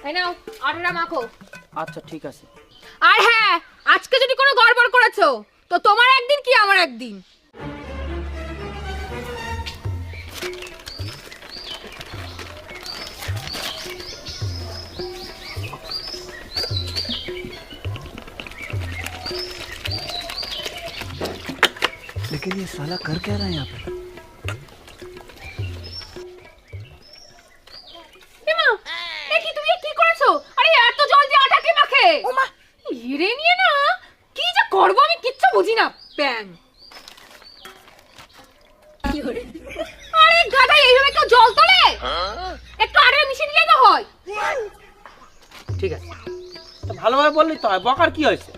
এই নাও আটাটা মাখো। আচ্ছা ঠিক আছে। আর হ্যাঁ, আজকে যদি কোনো গড়বড় করেছো তো তোমার একদিন কি আমার একদিন। लेकिन ये साला कर क्या रहा है यहाँ पे? এমা, দেখি তুমি কি করেছো? আরে এত জল দিয়ে আটা কে মাখে? ওমা, হিরে নিয়ে না কি যে করব আমি কিচ্ছু বুঝি না। ব্যাং। কি হরে? আরে গাধা, এইভাবে কেউ জল তোলে? একটু আটা মিশিয়ে দিলে তো হয়। ঠিক আছে, তো ভালোভাবে বললি তো হয়, বকার কি হয়েছে?